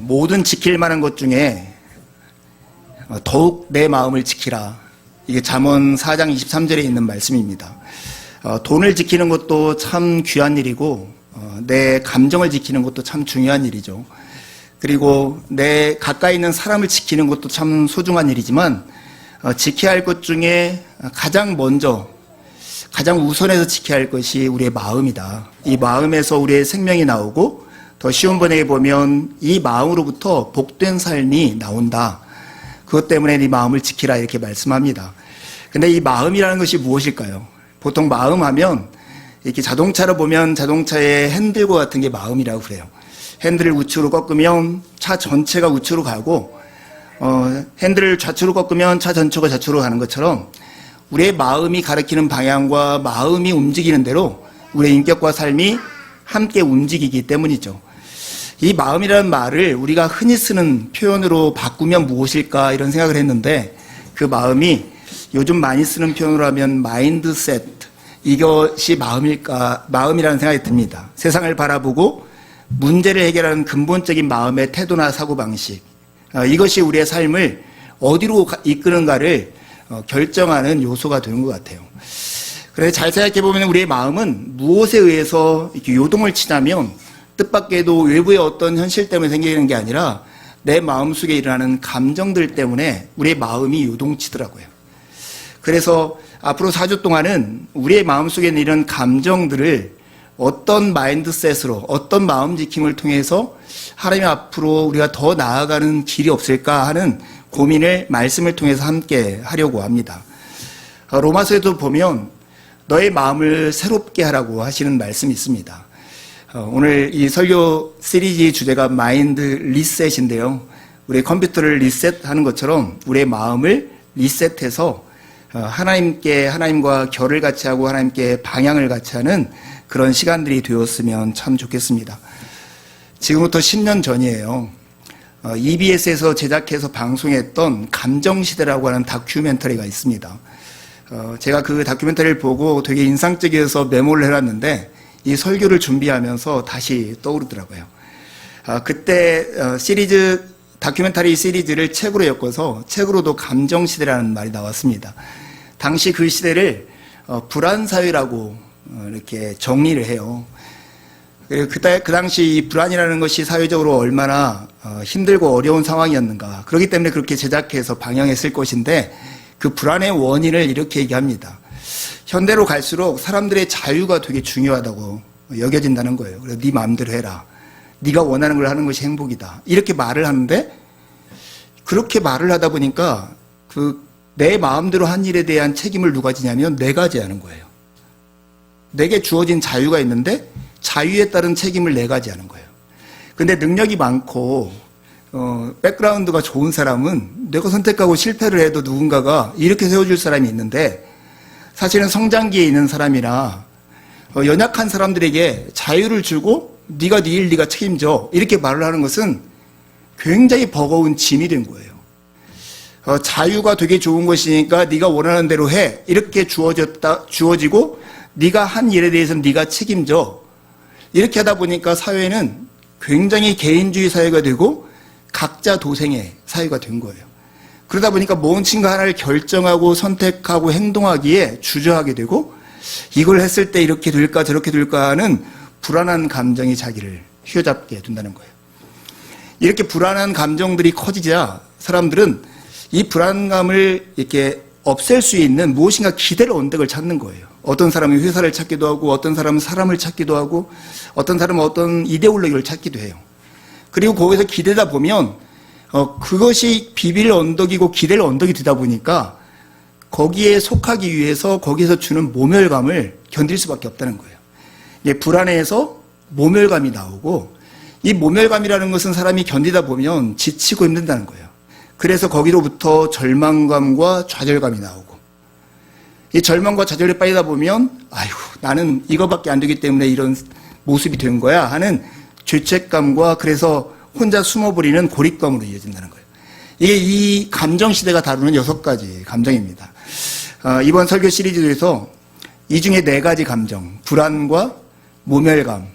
모든 지킬 만한 것 중에 더욱 내 마음을 지키라. 이게 잠언 4장 23절에 있는 말씀입니다. 돈을 지키는 것도 참 귀한 일이고 내 감정을 지키는 것도 참 중요한 일이죠. 그리고 내 가까이 있는 사람을 지키는 것도 참 소중한 일이지만 지켜야 할 것 중에 가장 먼저 가장 우선해서 지켜야 할 것이 우리의 마음이다. 이 마음에서 우리의 생명이 나오고 더 쉬운 번역에 보면 이 마음으로부터 복된 삶이 나온다. 그것 때문에 네 마음을 지키라 이렇게 말씀합니다. 근데 이 마음이라는 것이 무엇일까요? 보통 마음하면 이렇게 자동차로 보면 자동차의 핸들과 같은 게 마음이라고 그래요. 핸들을 우측으로 꺾으면 차 전체가 우측으로 가고 핸들을 좌측으로 꺾으면 차 전체가 좌측으로 가는 것처럼 우리의 마음이 가리키는 방향과 마음이 움직이는 대로 우리의 인격과 삶이 함께 움직이기 때문이죠. 이 마음이라는 말을 우리가 흔히 쓰는 표현으로 바꾸면 무엇일까 이런 생각을 했는데 그 마음이 요즘 많이 쓰는 표현으로 하면 마인드셋, 이것이 마음이라는 생각이 듭니다. 세상을 바라보고 문제를 해결하는 근본적인 마음의 태도나 사고방식, 이것이 우리의 삶을 어디로 이끄는가를 결정하는 요소가 되는 것 같아요. 그래서 잘 생각해보면 우리의 마음은 무엇에 의해서 이렇게 요동을 치냐면 뜻밖에도 외부의 어떤 현실 때문에 생기는 게 아니라 내 마음속에 일어나는 감정들 때문에 우리의 마음이 요동치더라고요. 그래서 앞으로 4주 동안은 우리의 마음속에 있는 이런 감정들을 어떤 마인드셋으로 어떤 마음 지킴을 통해서 하나님 앞으로 우리가 더 나아가는 길이 없을까 하는 고민을 말씀을 통해서 함께 하려고 합니다. 로마서에도 보면 너의 마음을 새롭게 하라고 하시는 말씀이 있습니다. 오늘 이 설교 시리즈 주제가 마인드 리셋인데요. 우리 컴퓨터를 리셋하는 것처럼 우리의 마음을 리셋해서 하나님과 결을 같이 하고 하나님께 방향을 같이 하는 그런 시간들이 되었으면 참 좋겠습니다. 지금부터 10년 전이에요. EBS에서 제작해서 방송했던 감정시대라고 하는 다큐멘터리가 있습니다. 제가 그 다큐멘터리를 보고 되게 인상적이어서 메모를 해놨는데 이 설교를 준비하면서 다시 떠오르더라고요. 그때 다큐멘터리 시리즈를 책으로 엮어서 책으로도 감정시대라는 말이 나왔습니다. 당시 그 시대를 불안사회라고 이렇게 정리를 해요. 그 당시 이 불안이라는 것이 사회적으로 얼마나 힘들고 어려운 상황이었는가. 그렇기 때문에 그렇게 제작해서 방영했을 것인데 그 불안의 원인을 이렇게 얘기합니다. 현대로 갈수록 사람들의 자유가 되게 중요하다고 여겨진다는 거예요. 그래서 네 마음대로 해라. 네가 원하는 걸 하는 것이 행복이다. 이렇게 말을 하는데 그렇게 말을 하다 보니까 내 마음대로 한 일에 대한 책임을 누가 지냐면 내가 지하는 거예요. 내게 주어진 자유가 있는데 자유에 따른 책임을 내가 지하는 거예요. 근데 능력이 많고 백그라운드가 좋은 사람은 내가 선택하고 실패를 해도 누군가가 이렇게 세워줄 사람이 있는데 사실은 성장기에 있는 사람이나 연약한 사람들에게 자유를 주고 네가 네 일 네가 책임져 이렇게 말을 하는 것은 굉장히 버거운 짐이 된 거예요. 자유가 되게 좋은 것이니까 네가 원하는 대로 해 이렇게 주어지고 네가 한 일에 대해서는 네가 책임져 이렇게 하다 보니까 사회는 굉장히 개인주의 사회가 되고 각자 도생의 사회가 된 거예요. 그러다 보니까 뭔가 하나를 결정하고 선택하고 행동하기에 주저하게 되고 이걸 했을 때 이렇게 될까 저렇게 될까 하는 불안한 감정이 자기를 휘어잡게 된다는 거예요. 이렇게 불안한 감정들이 커지자 사람들은 이 불안감을 이렇게 없앨 수 있는 무엇인가 기대를 언덕을 찾는 거예요. 어떤 사람은 회사를 찾기도 하고 어떤 사람은 사람을 찾기도 하고 어떤 사람은 어떤 이데올로기를 찾기도 해요. 그리고 거기서 기대다 보면 그것이 비빌 언덕이고 기댈 언덕이 되다 보니까 거기에 속하기 위해서 거기서 주는 모멸감을 견딜 수밖에 없다는 거예요. 불안해서 모멸감이 나오고 이 모멸감이라는 것은 사람이 견디다 보면 지치고 힘든다는 거예요. 그래서 거기로부터 절망감과 좌절감이 나오고 이 절망과 좌절에 빠지다 보면 아이고 나는 이거밖에 안 되기 때문에 이런 모습이 된 거야 하는 죄책감과 그래서 혼자 숨어버리는 고립감으로 이어진다는 거예요. 이게 이 감정시대가 다루는 6가지 감정입니다. 이번 설교 시리즈에서 이 중에 4가지 감정, 불안과 모멸감,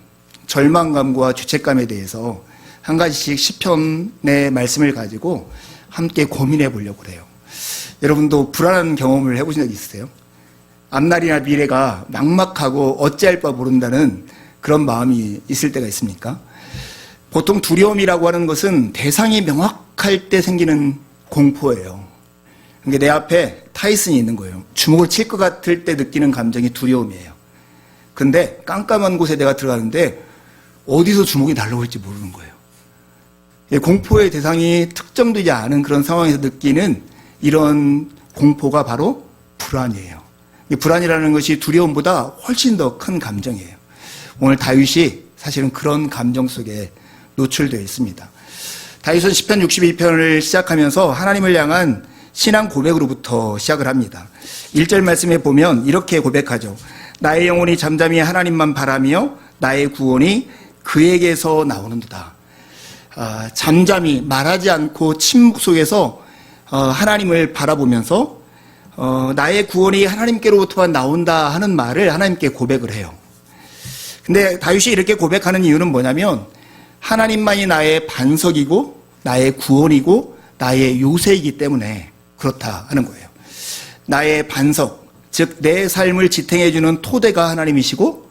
절망감과 죄책감에 대해서 한 가지씩 시편의 말씀을 가지고 함께 고민해 보려고 그래요. 여러분도 불안한 경험을 해보신 적 있으세요? 앞날이나 미래가 막막하고 어찌할 바 모른다는 그런 마음이 있을 때가 있습니까? 보통 두려움이라고 하는 것은 대상이 명확할 때 생기는 공포예요. 그러니까 내 앞에 타이슨이 있는 거예요. 주먹을 칠 것 같을 때 느끼는 감정이 두려움이에요. 근데 깜깜한 곳에 내가 들어가는데 어디서 주먹이 날라올지 모르는 거예요. 공포의 대상이 특정되지 않은 그런 상황에서 느끼는 이런 공포가 바로 불안이에요. 불안이라는 것이 두려움보다 훨씬 더 큰 감정이에요. 오늘 다윗이 사실은 그런 감정 속에 노출되어 있습니다. 다윗은 시편 62편을 시작하면서 하나님을 향한 신앙 고백으로부터 시작을 합니다. 1절 말씀에 보면 이렇게 고백하죠. 나의 영혼이 잠잠히 하나님만 바라며 나의 구원이 그에게서 나오는도다. 잠잠히 말하지 않고 침묵 속에서 하나님을 바라보면서 나의 구원이 하나님께로부터만 나온다 하는 말을 하나님께 고백을 해요. 근데 다윗이 이렇게 고백하는 이유는 뭐냐면 하나님만이 나의 반석이고 나의 구원이고 나의 요새이기 때문에 그렇다 하는 거예요. 나의 반석, 즉 내 삶을 지탱해주는 토대가 하나님이시고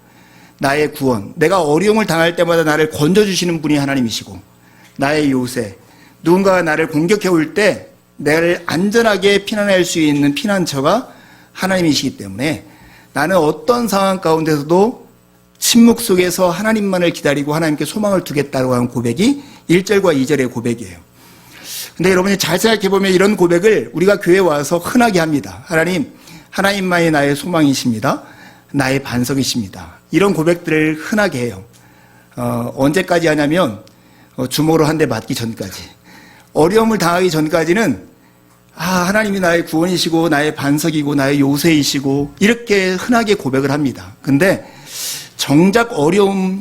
나의 구원, 내가 어려움을 당할 때마다 나를 건져주시는 분이 하나님이시고 나의 요새, 누군가가 나를 공격해 올 때 나를 안전하게 피난할 수 있는 피난처가 하나님이시기 때문에 나는 어떤 상황 가운데서도 침묵 속에서 하나님만을 기다리고 하나님께 소망을 두겠다고 하는 고백이 1절과 2절의 고백이에요. 근데 여러분이 잘 생각해보면 이런 고백을 우리가 교회에 와서 흔하게 합니다. 하나님만이 나의 소망이십니다. 나의 반석이십니다. 이런 고백들을 흔하게 해요. 언제까지 하냐면 주먹으로 한 대 맞기 전까지. 어려움을 당하기 전까지는 하나님이 나의 구원이시고 나의 반석이고 나의 요새이시고 이렇게 흔하게 고백을 합니다. 근데 정작 어려움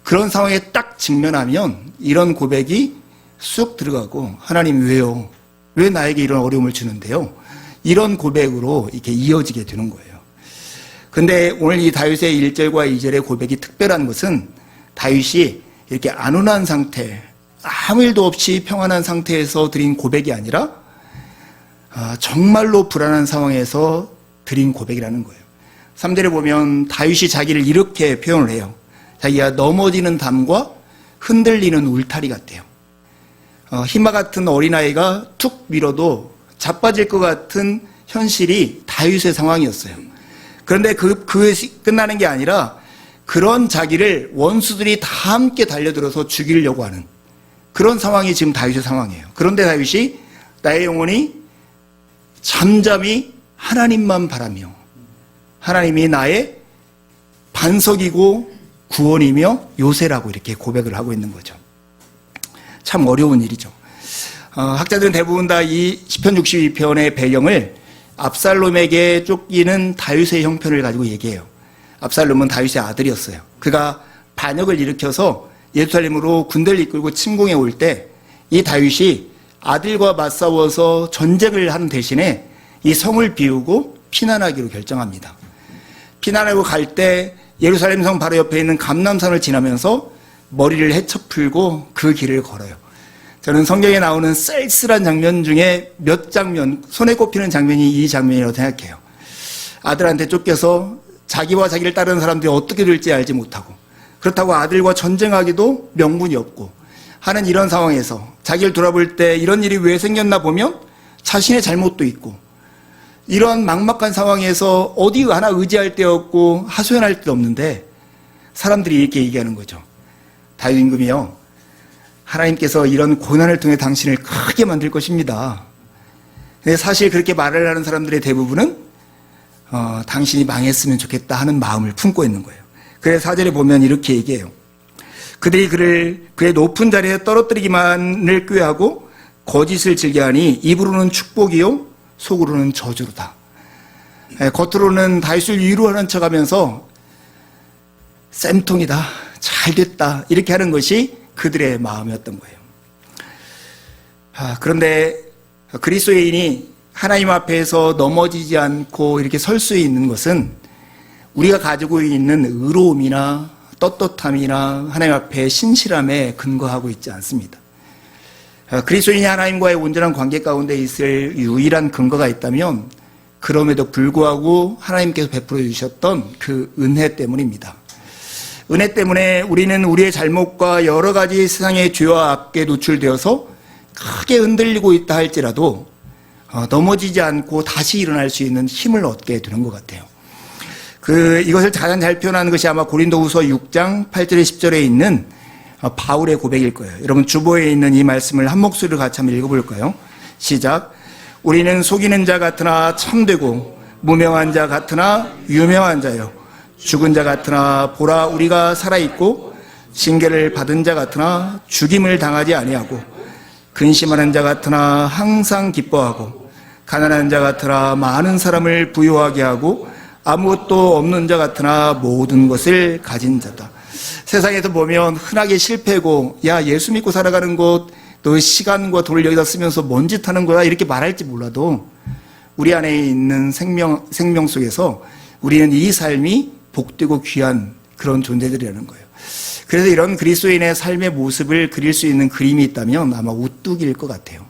그런 상황에 딱 직면하면 이런 고백이 쑥 들어가고 하나님 왜요? 왜 나에게 이런 어려움을 주는데요? 이런 고백으로 이렇게 이어지게 되는 거예요. 근데 오늘 이 다윗의 1절과 2절의 고백이 특별한 것은 다윗이 이렇게 안온한 상태, 아무 일도 없이 평안한 상태에서 드린 고백이 아니라 정말로 불안한 상황에서 드린 고백이라는 거예요. 3절에 보면 다윗이 자기를 이렇게 표현을 해요. 자기가 넘어지는 담과 흔들리는 울타리 같대요. 희마 같은 어린아이가 툭 밀어도 자빠질 것 같은 현실이 다윗의 상황이었어요. 그런데 그게 끝나는 게 아니라 그런 자기를 원수들이 다 함께 달려들어서 죽이려고 하는 그런 상황이 지금 다윗의 상황이에요. 그런데 다윗이 나의 영혼이 잠잠히 하나님만 바라며 하나님이 나의 반석이고 구원이며 요새라고 이렇게 고백을 하고 있는 거죠. 참 어려운 일이죠. 학자들은 대부분 다 이 시편 62편의 배경을 압살롬에게 쫓기는 다윗의 형편을 가지고 얘기해요. 압살롬은 다윗의 아들이었어요. 그가 반역을 일으켜서 예루살렘으로 군대를 이끌고 침공해 올 때 이 다윗이 아들과 맞싸워서 전쟁을 하는 대신에 이 성을 비우고 피난하기로 결정합니다. 피난하고 갈 때 예루살렘 성 바로 옆에 있는 감람산을 지나면서 머리를 헤쳐풀고 그 길을 걸어요. 저는 성경에 나오는 쓸쓸한 장면 중에 몇 장면, 손에 꼽히는 장면이 이 장면이라고 생각해요. 아들한테 쫓겨서 자기와 자기를 따르는 사람들이 어떻게 될지 알지 못하고 그렇다고 아들과 전쟁하기도 명분이 없고 하는 이런 상황에서 자기를 돌아볼 때 이런 일이 왜 생겼나 보면 자신의 잘못도 있고 이런 막막한 상황에서 어디 하나 의지할 데 없고 하소연할 데도 없는데 사람들이 이렇게 얘기하는 거죠. 다윗 임금이요, 하나님께서 이런 고난을 통해 당신을 크게 만들 것입니다. 근데 사실 그렇게 말을 하는 사람들의 대부분은 당신이 망했으면 좋겠다 하는 마음을 품고 있는 거예요. 그래서 4절에 보면 이렇게 얘기해요. 그들이 그를 그의 높은 자리에 떨어뜨리기만을 꾀하고 거짓을 즐겨하니 입으로는 축복이요 속으로는 저주로다. 겉으로는 다윗을 위로하는 척하면서 쌤통이다, 잘됐다 이렇게 하는 것이 그들의 마음이었던 거예요. 그런데 그리스도인이 하나님 앞에서 넘어지지 않고 이렇게 설 수 있는 것은 우리가 가지고 있는 의로움이나 떳떳함이나 하나님 앞에 신실함에 근거하고 있지 않습니다. 그리스도인이 하나님과의 온전한 관계 가운데 있을 유일한 근거가 있다면 그럼에도 불구하고 하나님께서 베풀어 주셨던 그 은혜 때문입니다. 은혜 때문에 우리는 우리의 잘못과 여러 가지 세상의 죄와 악에 노출되어서 크게 흔들리고 있다 할지라도 넘어지지 않고 다시 일어날 수 있는 힘을 얻게 되는 것 같아요. 이것을 가장 잘 표현하는 것이 아마 고린도후서 6장 8절에 10절에 있는 바울의 고백일 거예요. 여러분 주보에 있는 이 말씀을 한 목소리로 같이 한번 읽어볼까요? 시작. 우리는 속이는 자 같으나 참되고 무명한 자 같으나 유명한 자요. 죽은 자 같으나 보라 우리가 살아있고 징계를 받은 자 같으나 죽임을 당하지 아니하고 근심하는 자 같으나 항상 기뻐하고 가난한 자 같으나 많은 사람을 부유하게 하고 아무것도 없는 자 같으나 모든 것을 가진 자다. 세상에서 보면 흔하게 실패고 야 예수 믿고 살아가는 것 너 시간과 돈을 여기다 쓰면서 뭔 짓 하는 거야 이렇게 말할지 몰라도 우리 안에 있는 생명 속에서 우리는 이 삶이 복되고 귀한 그런 존재들이라는 거예요. 그래서 이런 그리스도인의 삶의 모습을 그릴 수 있는 그림이 있다면 아마 오뚜기일 것 같아요.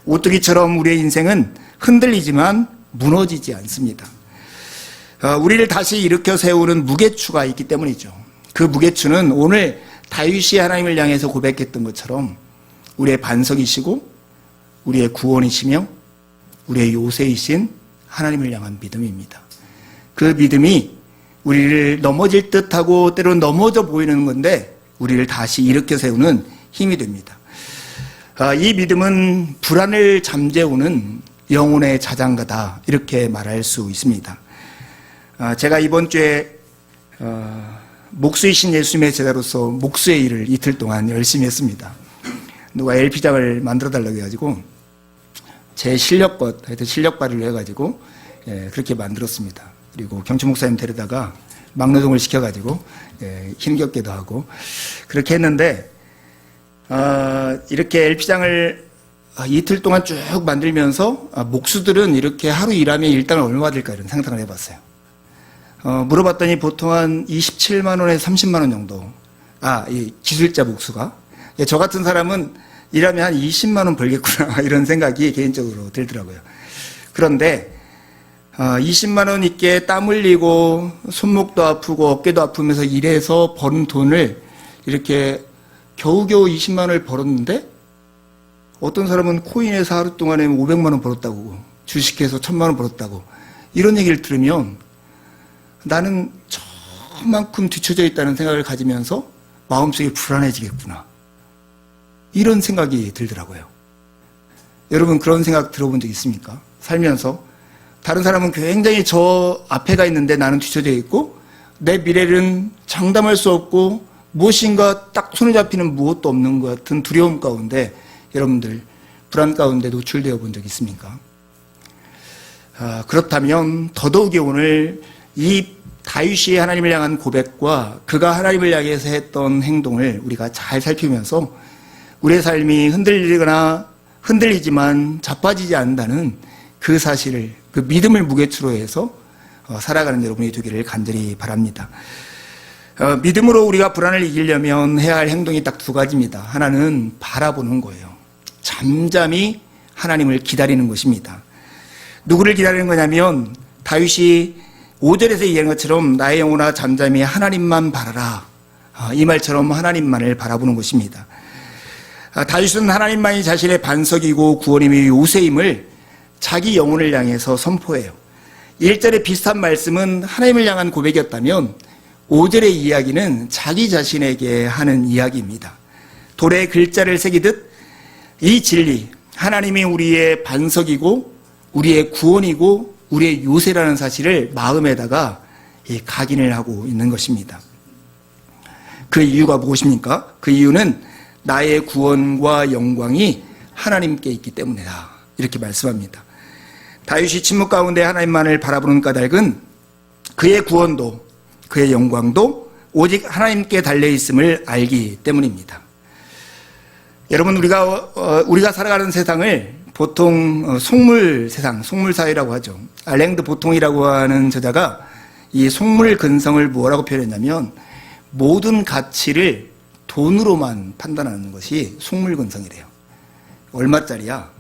오뚜기처럼 우리의 인생은 흔들리지만 무너지지 않습니다. 우리를 다시 일으켜 세우는 무게추가 있기 때문이죠. 그 무게추는 오늘 다윗이 하나님을 향해서 고백했던 것처럼 우리의 반석이시고 우리의 구원이시며 우리의 요새이신 하나님을 향한 믿음입니다. 그 믿음이 우리를 넘어질 듯하고 때로는 넘어져 보이는 건데 우리를 다시 일으켜 세우는 힘이 됩니다. 이 믿음은 불안을 잠재우는 영혼의 자장가다 이렇게 말할 수 있습니다. 제가 이번 주에 목수이신 예수님의 제자로서 목수의 일을 이틀 동안 열심히 했습니다. 누가 LP장을 만들어 달라고 해가지고 제 실력껏 하여튼 실력 발휘를 해가지고 그렇게 만들었습니다. 그리고 경치 목사님 데려다가 막노동을 시켜가지고 힘겹게도 하고 그렇게 했는데 이렇게 LP장을 이틀 동안 쭉 만들면서 목수들은 이렇게 하루 일하면 일당을 얼마 받을까 이런 상상을 해봤어요. 물어봤더니 보통 한 27만 원에서 30만 원 정도. 이 기술자 목수가. 저 같은 사람은 일하면 한 20만 원 벌겠구나 이런 생각이 개인적으로 들더라고요. 그런데 20만 원 있게 땀 흘리고 손목도 아프고 어깨도 아프면서 일해서 버는 돈을 이렇게 겨우겨우 20만 원을 벌었는데 어떤 사람은 코인에서 하루 동안에 500만 원 벌었다고 주식해서 1000만 원 벌었다고 이런 얘기를 들으면 나는 저만큼 뒤처져 있다는 생각을 가지면서 마음속이 불안해지겠구나. 이런 생각이 들더라고요. 여러분 그런 생각 들어본 적 있습니까? 살면서 다른 사람은 굉장히 저 앞에 가 있는데 나는 뒤처져 있고 내 미래는 장담할 수 없고 무엇인가 딱 손에 잡히는 무엇도 없는 것 같은 두려움 가운데 여러분들 불안 가운데 노출되어 본 적 있습니까? 그렇다면 더더욱이 오늘 이 다윗이 하나님을 향한 고백과 그가 하나님을 향해서 했던 행동을 우리가 잘 살피면서 우리의 삶이 흔들리지만 자빠지지 않는다는 그 사실을 그 믿음을 무게추로 해서 살아가는 여러분이 되기를 간절히 바랍니다. 믿음으로 우리가 불안을 이기려면 해야 할 행동이 딱 두 가지입니다. 하나는 바라보는 거예요. 잠잠히 하나님을 기다리는 것입니다. 누구를 기다리는 거냐면 다윗이 5절에서 얘기한 것처럼 나의 영혼아 잠잠히 하나님만 바라라. 이 말처럼 하나님만을 바라보는 것입니다. 다윗은 하나님만이 자신의 반석이고 구원임이 요새임을 자기 영혼을 향해서 선포해요. 1절의 비슷한 말씀은 하나님을 향한 고백이었다면 5절의 이야기는 자기 자신에게 하는 이야기입니다. 돌에 글자를 새기듯 이 진리, 하나님이 우리의 반석이고 우리의 구원이고 우리의 요새라는 사실을 마음에다가 각인을 하고 있는 것입니다. 그 이유가 무엇입니까? 그 이유는 나의 구원과 영광이 하나님께 있기 때문이다. 이렇게 말씀합니다. 다윗이 침묵 가운데 하나님만을 바라보는 까닭은 그의 구원도 그의 영광도 오직 하나님께 달려있음을 알기 때문입니다. 여러분 우리가 살아가는 세상을 보통 속물 세상, 속물 사회라고 하죠. 알랭드 보통이라고 하는 저자가 이 속물 근성을 뭐라고 표현했냐면 모든 가치를 돈으로만 판단하는 것이 속물건성이래요. 얼마짜리야?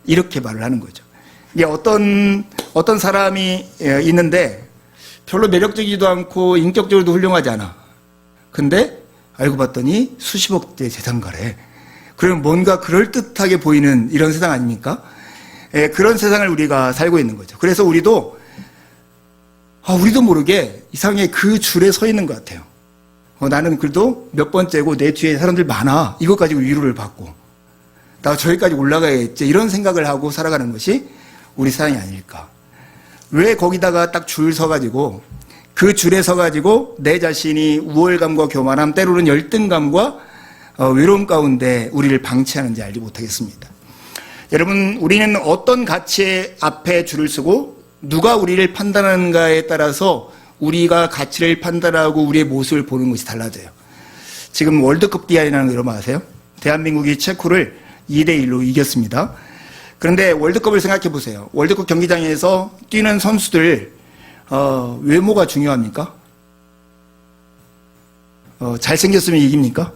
이렇게 말을 하는 거죠. 이게 어떤 사람이 있는데 별로 매력적이지도 않고 인격적으로도 훌륭하지 않아. 근데 알고 봤더니 수십억대 재산가래. 그럼 뭔가 그럴듯하게 보이는 이런 세상 아닙니까? 그런 세상을 우리가 살고 있는 거죠. 그래서 우리도 모르게 이상하게 그 줄에 서 있는 것 같아요. 나는 그래도 몇 번째고 내 뒤에 사람들 많아. 이것 가지고 위로를 받고 나 저기까지 올라가야겠지. 이런 생각을 하고 살아가는 것이 우리 세상이 아닐까. 왜 거기다가 딱 줄 서가지고 그 줄에 서가지고 내 자신이 우월감과 교만함, 때로는 열등감과 외로움 가운데 우리를 방치하는지 알지 못하겠습니다. 여러분, 우리는 어떤 가치 앞에 줄을 서고 누가 우리를 판단하는가에 따라서 우리가 가치를 판단하고 우리의 모습을 보는 것이 달라져요. 지금 월드컵 기간이라는 거 여러분 아세요? 대한민국이 체코를 2대1로 이겼습니다. 그런데 월드컵을 생각해 보세요. 월드컵 경기장에서 뛰는 선수들 외모가 중요합니까? 잘생겼으면 이깁니까?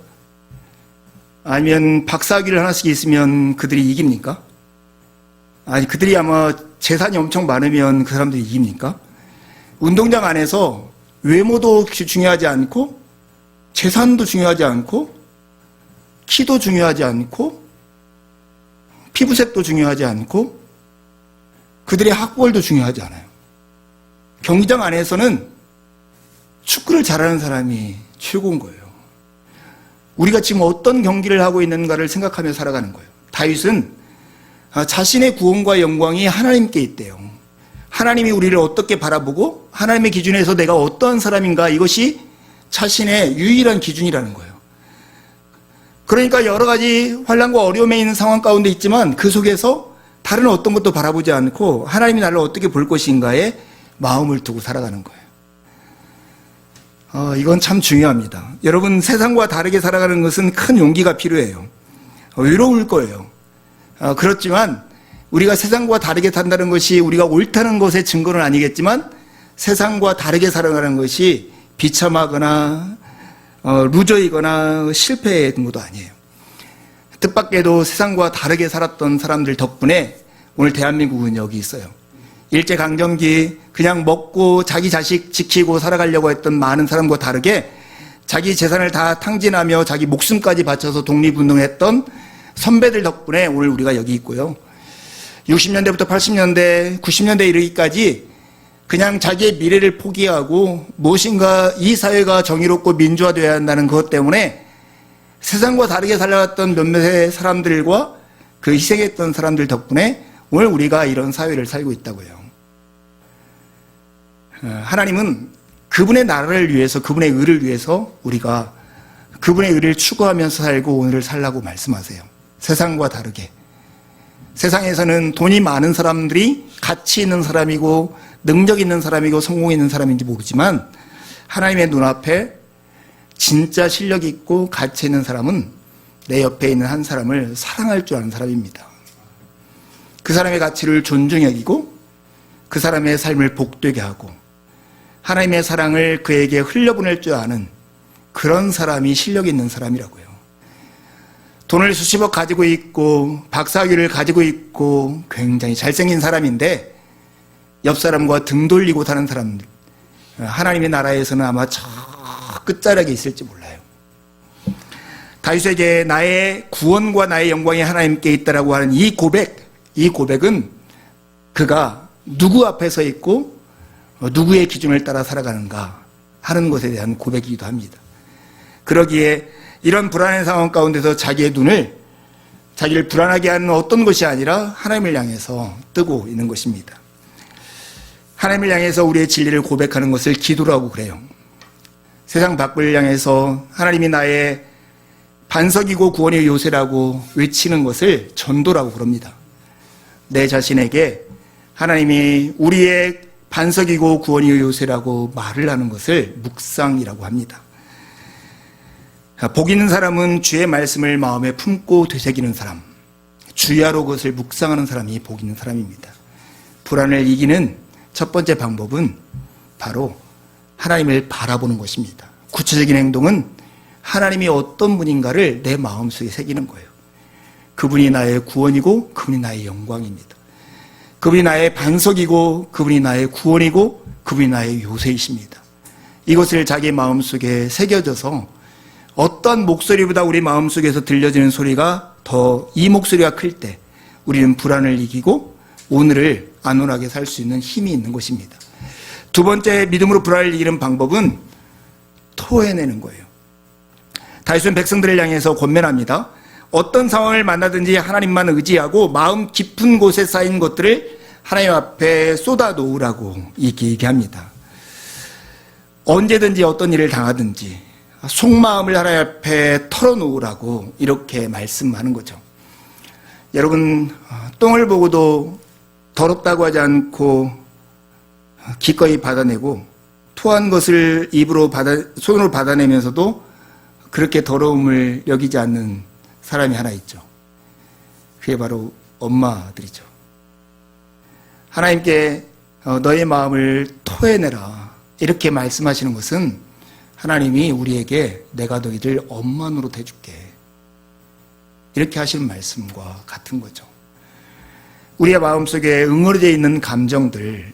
아니면 박사학위를 하나씩 있으면 그들이 이깁니까? 아니, 그들이 아마 재산이 엄청 많으면 그 사람들이 이깁니까? 운동장 안에서 외모도 중요하지 않고 재산도 중요하지 않고 키도 중요하지 않고 피부색도 중요하지 않고 그들의 학벌도 중요하지 않아요. 경기장 안에서는 축구를 잘하는 사람이 최고인 거예요. 우리가 지금 어떤 경기를 하고 있는가를 생각하며 살아가는 거예요. 다윗은 자신의 구원과 영광이 하나님께 있대요. 하나님이 우리를 어떻게 바라보고 하나님의 기준에서 내가 어떠한 사람인가, 이것이 자신의 유일한 기준이라는 거예요. 그러니까 여러 가지 환난과 어려움에 있는 상황 가운데 있지만 그 속에서 다른 어떤 것도 바라보지 않고 하나님이 나를 어떻게 볼 것인가에 마음을 두고 살아가는 거예요. 이건 참 중요합니다. 여러분, 세상과 다르게 살아가는 것은 큰 용기가 필요해요. 외로울 거예요. 그렇지만 우리가 세상과 다르게 산다는 것이 우리가 옳다는 것의 증거는 아니겠지만 세상과 다르게 살아가는 것이 비참하거나 루저이거나 실패의 근거도 아니에요. 뜻밖에도 세상과 다르게 살았던 사람들 덕분에 오늘 대한민국은 여기 있어요. 일제강점기 그냥 먹고 자기 자식 지키고 살아가려고 했던 많은 사람과 다르게 자기 재산을 다 탕진하며 자기 목숨까지 바쳐서 독립운동했던 선배들 덕분에 오늘 우리가 여기 있고요. 60년대부터 80년대, 90년대 이르기까지 그냥 자기의 미래를 포기하고 무엇인가 이 사회가 정의롭고 민주화되어야 한다는 그것 때문에 세상과 다르게 살아갔던 몇몇의 사람들과 그 희생했던 사람들 덕분에 오늘 우리가 이런 사회를 살고 있다고요. 하나님은 그분의 나라를 위해서, 그분의 의를 위해서 우리가 그분의 의를 추구하면서 살고 오늘을 살라고 말씀하세요. 세상과 다르게. 세상에서는 돈이 많은 사람들이 가치 있는 사람이고 능력 있는 사람이고 성공 있는 사람인지 모르지만 하나님의 눈앞에 진짜 실력 있고 가치 있는 사람은 내 옆에 있는 한 사람을 사랑할 줄 아는 사람입니다. 그 사람의 가치를 존중히 여기고 그 사람의 삶을 복되게 하고 하나님의 사랑을 그에게 흘려보낼 줄 아는 그런 사람이 실력 있는 사람이라고요. 돈을 수십억 가지고 있고 박사학위를 가지고 있고 굉장히 잘생긴 사람인데 옆 사람과 등 돌리고 사는 사람들, 하나님의 나라에서는 아마 저 끝자락에 있을지 몰라요. 다윗에게 나의 구원과 나의 영광이 하나님께 있다라고 하는 이 고백은 그가 누구 앞에 서 있고 누구의 기준을 따라 살아가는가 하는 것에 대한 고백이기도 합니다. 그러기에 이런 불안한 상황 가운데서 자기의 눈을 자기를 불안하게 하는 어떤 것이 아니라 하나님을 향해서 뜨고 있는 것입니다. 하나님을 향해서 우리의 진리를 고백하는 것을 기도라고 그래요. 세상 밖을 향해서 하나님이 나의 반석이고 구원의 요새라고 외치는 것을 전도라고 부릅니다. 내 자신에게 하나님이 우리의 반석이고 구원의 요새라고 말을 하는 것을 묵상이라고 합니다. 복 있는 사람은 주의 말씀을 마음에 품고 되새기는 사람, 주야로 그것을 묵상하는 사람이 복 있는 사람입니다. 불안을 이기는 첫 번째 방법은 바로 하나님을 바라보는 것입니다. 구체적인 행동은 하나님이 어떤 분인가를 내 마음속에 새기는 거예요. 그분이 나의 구원이고 그분이 나의 영광입니다. 그분이 나의 반석이고 그분이 나의 구원이고 그분이 나의 요새이십니다. 이것을 자기 마음속에 새겨져서 어떤 목소리보다 우리 마음속에서 들려지는 소리가 더 이 목소리가 클 때 우리는 불안을 이기고 오늘을 안온하게 살 수 있는 힘이 있는 것입니다. 두 번째 믿음으로 불안을 이기는 방법은 토해내는 거예요. 다윗은 백성들을 향해서 권면합니다. 어떤 상황을 만나든지 하나님만 의지하고 마음 깊은 곳에 쌓인 것들을 하나님 앞에 쏟아놓으라고 얘기합니다. 언제든지 어떤 일을 당하든지 속마음을 하나님 앞에 털어놓으라고 이렇게 말씀하는 거죠. 여러분, 똥을 보고도 더럽다고 하지 않고 기꺼이 받아내고 토한 것을 손으로 받아내면서도 그렇게 더러움을 여기지 않는 사람이 하나 있죠. 그게 바로 엄마들이죠. 하나님께 너의 마음을 토해내라 이렇게 말씀하시는 것은 하나님이 우리에게 내가 너희들 엄마 노릇 해줄게 이렇게 하시는 말씀과 같은 거죠. 우리의 마음속에 응어리되어 있는 감정들,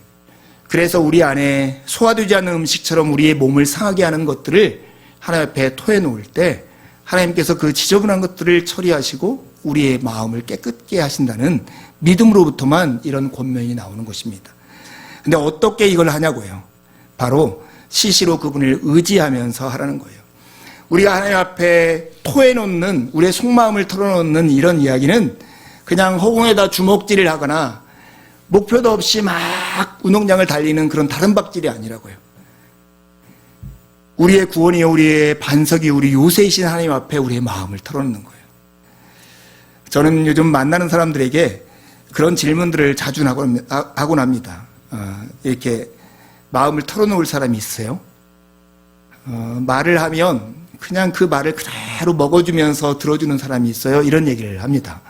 그래서 우리 안에 소화되지 않는 음식처럼 우리의 몸을 상하게 하는 것들을 하나님 앞에 토해놓을 때 하나님께서 그 지저분한 것들을 처리하시고 우리의 마음을 깨끗게 하신다는 믿음으로부터만 이런 권면이 나오는 것입니다. 근데 어떻게 이걸 하냐고요? 바로 시시로 그분을 의지하면서 하라는 거예요. 우리가 하나님 앞에 토해놓는, 우리의 속마음을 털어놓는 이런 이야기는 그냥 허공에다 주먹질을 하거나 목표도 없이 막 운동장을 달리는 그런 다른 박질이 아니라고요. 우리의 구원이요, 우리의 반석이 우리 요새이신 하나님 앞에 우리의 마음을 털어놓는 거예요. 저는 요즘 만나는 사람들에게 그런 질문들을 자주 하곤 합니다. 이렇게 마음을 털어놓을 사람이 있어요? 말을 하면 그냥 그 말을 그대로 먹어주면서 들어주는 사람이 있어요? 이런 얘기를 합니다.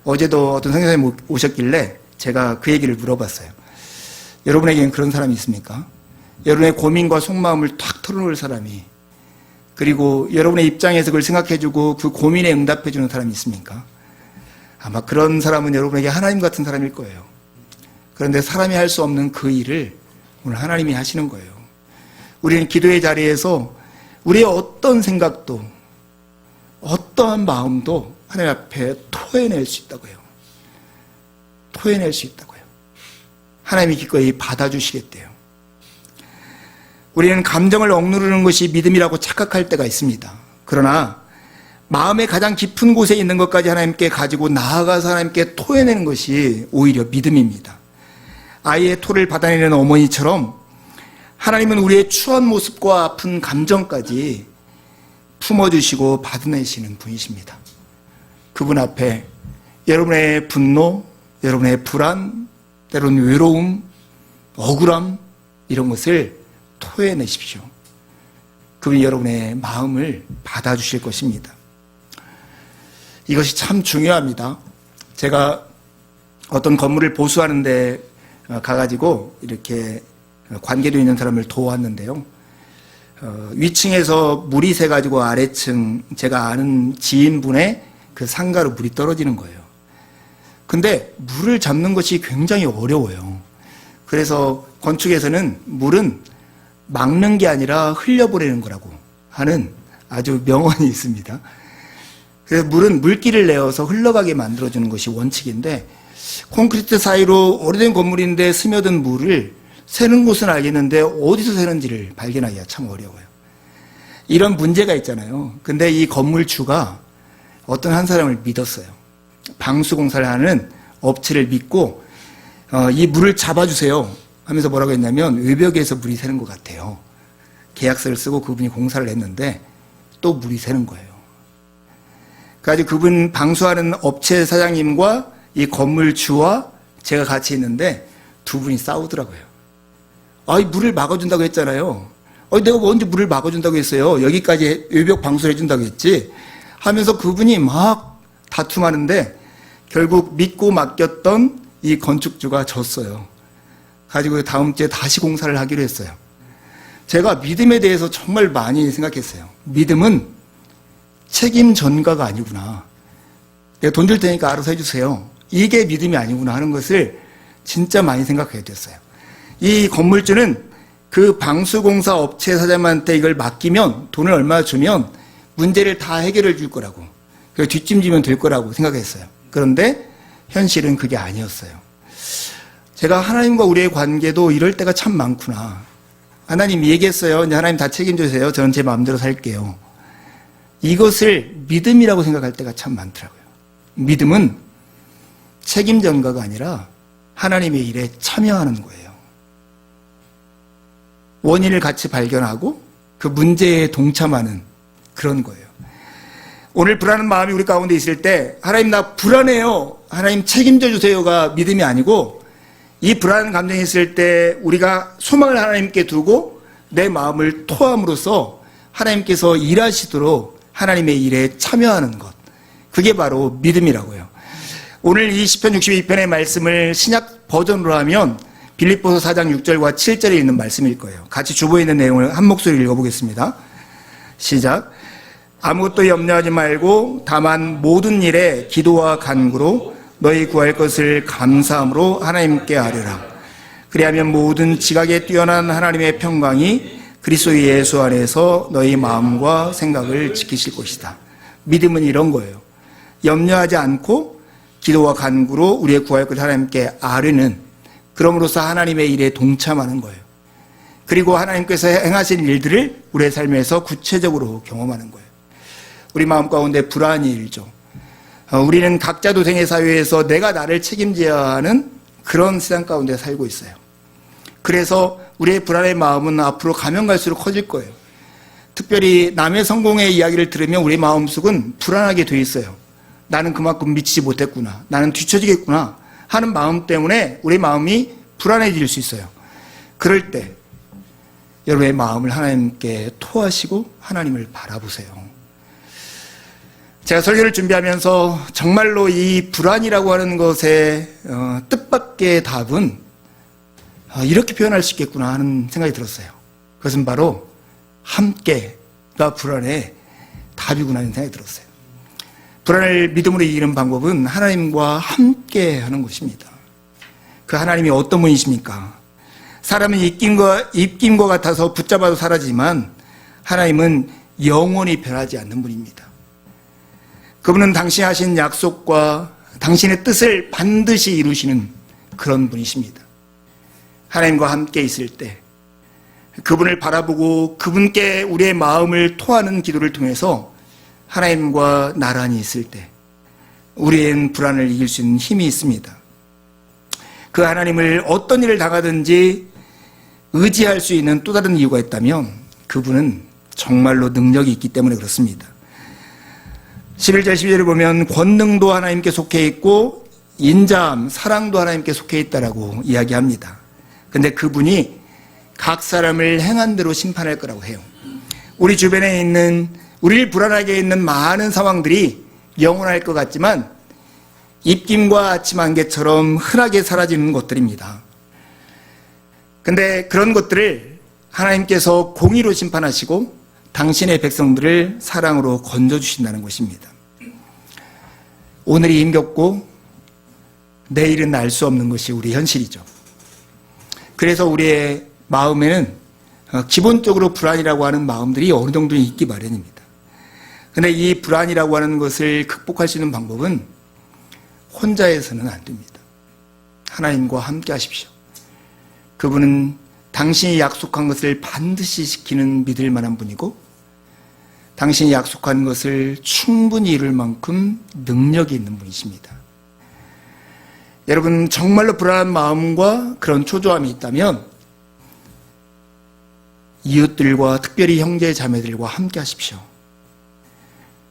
어제도 어떤 선생님이 오셨길래 제가 그 얘기를 물어봤어요. 여러분에게는 그런 사람이 있습니까? 여러분의 고민과 속마음을 탁 털어놓을 사람이, 그리고 여러분의 입장에서 그걸 생각해주고 그 고민에 응답해주는 사람이 있습니까? 아마 그런 사람은 여러분에게 하나님 같은 사람일 거예요. 그런데 사람이 할 수 없는 그 일을 오늘 하나님이 하시는 거예요. 우리는 기도의 자리에서 우리의 어떤 생각도 어떠한 마음도 하나님 앞에 토해낼 수 있다고요. 토해낼 수 있다고요. 하나님이 기꺼이 받아주시겠대요. 우리는 감정을 억누르는 것이 믿음이라고 착각할 때가 있습니다. 그러나 마음의 가장 깊은 곳에 있는 것까지 하나님께 가지고 나아가서 하나님께 토해내는 것이 오히려 믿음입니다. 아이의 토를 받아내는 어머니처럼 하나님은 우리의 추한 모습과 아픈 감정까지 품어주시고 받아내시는 분이십니다. 그분 앞에 여러분의 분노, 여러분의 불안, 때로는 외로움, 억울함 이런 것을 토해내십시오. 그분이 여러분의 마음을 받아주실 것입니다. 이것이 참 중요합니다. 제가 어떤 건물을 보수하는 데 가가지고 이렇게 관계도 있는 사람을 도왔는데요. 위층에서 물이 새가지고 아래층 제가 아는 지인분의 그 상가로 물이 떨어지는 거예요. 근데 물을 잡는 것이 굉장히 어려워요. 그래서 건축에서는 물은 막는 게 아니라 흘려보내는 거라고 하는 아주 명언이 있습니다. 그래서 물은 물기를 내어서 흘러가게 만들어주는 것이 원칙인데, 콘크리트 사이로 오래된 건물인데 스며든 물을 새는 곳은 알겠는데 어디서 새는지를 발견하기가 참 어려워요. 이런 문제가 있잖아요. 근데 이 건물주가 어떤 한 사람을 믿었어요. 방수공사를 하는 업체를 믿고 이 물을 잡아주세요 하면서 뭐라고 했냐면, 외벽에서 물이 새는 것 같아요. 계약서를 쓰고 그분이 공사를 했는데 또 물이 새는 거예요. 그래서 그분 방수하는 업체 사장님과 이 건물주와 제가 같이 있는데 두 분이 싸우더라고요. 아이, 물을 막아준다고 했잖아요. 내가 언제 물을 막아준다고 했어요. 여기까지 외벽 방수를 해준다고 했지 하면서 그분이 막 다툼하는데 결국 믿고 맡겼던 이 건축주가 졌어요. 가지고 다음 주에 다시 공사를 하기로 했어요. 제가 믿음에 대해서 정말 많이 생각했어요. 믿음은 책임 전가가 아니구나. 내가 돈 줄 테니까 알아서 해주세요. 이게 믿음이 아니구나 하는 것을 진짜 많이 생각하게 됐어요. 이 건물주는 그 방수공사 업체 사장한테 이걸 맡기면 돈을 얼마 주면 문제를 다 해결해 줄 거라고, 그리고 뒷짐지면 될 거라고 생각했어요. 그런데 현실은 그게 아니었어요. 제가 하나님과 우리의 관계도 이럴 때가 참 많구나. 하나님 얘기했어요. 이제 하나님 다 책임져주세요. 저는 제 마음대로 살게요. 이것을 믿음이라고 생각할 때가 참 많더라고요. 믿음은 책임 전가가 아니라 하나님의 일에 참여하는 거예요. 원인을 같이 발견하고 그 문제에 동참하는 그런 거예요. 오늘 불안한 마음이 우리 가운데 있을 때 하나님 나 불안해요, 하나님 책임져 주세요가 믿음이 아니고, 이 불안한 감정이 있을 때 우리가 소망을 하나님께 두고 내 마음을 토함으로써 하나님께서 일하시도록 하나님의 일에 참여하는 것, 그게 바로 믿음이라고요. 오늘 이 시편 62편의 말씀을 신약 버전으로 하면 빌립보서 4장 6절과 7절에 있는 말씀일 거예요. 같이 주보에 있는 내용을 한 목소리로 읽어보겠습니다. 시작. 아무것도 염려하지 말고 다만 모든 일에 기도와 간구로 너희 구할 것을 감사함으로 하나님께 아뢰라. 그리하면 모든 지각에 뛰어난 하나님의 평강이 그리스도 예수 안에서 너희 마음과 생각을 지키실 것이다. 믿음은 이런 거예요. 염려하지 않고 기도와 간구로 우리의 구할 것을 하나님께 아뢰는, 그럼으로써 하나님의 일에 동참하는 거예요. 그리고 하나님께서 행하신 일들을 우리의 삶에서 구체적으로 경험하는 거예요. 우리 마음 가운데 불안이 일죠. 우리는 각자 도생의 사회에서 내가 나를 책임져야 하는 그런 세상 가운데 살고 있어요. 그래서 우리의 불안의 마음은 앞으로 가면 갈수록 커질 거예요. 특별히 남의 성공의 이야기를 들으면 우리 마음속은 불안하게 돼 있어요. 나는 그만큼 미치지 못했구나, 나는 뒤처지겠구나 하는 마음 때문에 우리 마음이 불안해질 수 있어요. 그럴 때 여러분의 마음을 하나님께 토하시고 하나님을 바라보세요. 제가 설교를 준비하면서 정말로 이 불안이라고 하는 것의 뜻밖의 답은 이렇게 표현할 수 있겠구나 하는 생각이 들었어요. 그것은 바로 함께가 불안의 답이구나 하는 생각이 들었어요. 불안을 믿음으로 이기는 방법은 하나님과 함께 하는 것입니다. 그 하나님이 어떤 분이십니까? 사람은 입김과 같아서 붙잡아도 사라지지만 하나님은 영원히 변하지 않는 분입니다. 그분은 당신이 하신 약속과 당신의 뜻을 반드시 이루시는 그런 분이십니다. 하나님과 함께 있을 때 그분을 바라보고 그분께 우리의 마음을 토하는 기도를 통해서 하나님과 나란히 있을 때 우리는 불안을 이길 수 있는 힘이 있습니다. 그 하나님을 어떤 일을 당하든지 의지할 수 있는 또 다른 이유가 있다면 그분은 정말로 능력이 있기 때문에 그렇습니다. 11절 12절을 보면 권능도 하나님께 속해 있고 인자함, 사랑도 하나님께 속해 있다라고 이야기합니다. 근데 그분이 각 사람을 행한 대로 심판할 거라고 해요. 우리 주변에 있는, 우리를 불안하게 있는 많은 상황들이 영원할 것 같지만 입김과 아침 안개처럼 흔하게 사라지는 것들입니다. 근데 그런 것들을 하나님께서 공의로 심판하시고 당신의 백성들을 사랑으로 건져주신다는 것입니다. 오늘이 힘겹고 내일은 알 수 없는 것이 우리 현실이죠. 그래서 우리의 마음에는 기본적으로 불안이라고 하는 마음들이 어느 정도 있기 마련입니다. 그런데 이 불안이라고 하는 것을 극복할 수 있는 방법은 혼자 해서는 안 됩니다. 하나님과 함께 하십시오. 그분은 당신이 약속한 것을 반드시 지키는 믿을 만한 분이고 당신이 약속한 것을 충분히 이룰 만큼 능력이 있는 분이십니다. 여러분 정말로 불안한 마음과 그런 초조함이 있다면 이웃들과 특별히 형제 자매들과 함께 하십시오.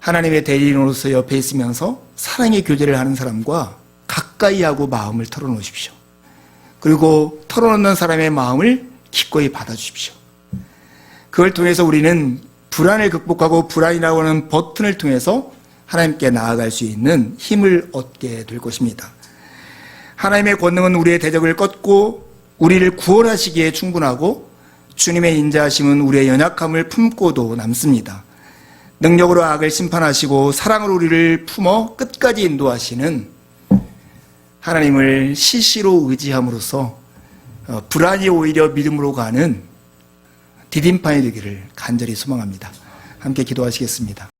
하나님의 대리인으로서 옆에 있으면서 사랑의 교제를 하는 사람과 가까이 하고 마음을 털어놓으십시오. 그리고 털어놓는 사람의 마음을 기꺼이 받아주십시오. 그걸 통해서 우리는 불안을 극복하고 불안이라고 하는 버튼을 통해서 하나님께 나아갈 수 있는 힘을 얻게 될 것입니다. 하나님의 권능은 우리의 대적을 꺾고 우리를 구원하시기에 충분하고 주님의 인자하심은 우리의 연약함을 품고도 남습니다. 능력으로 악을 심판하시고 사랑으로 우리를 품어 끝까지 인도하시는 하나님을 시시로 의지함으로써 불안이 오히려 믿음으로 가는 디딤판이 되기를 간절히 소망합니다. 함께 기도하시겠습니다.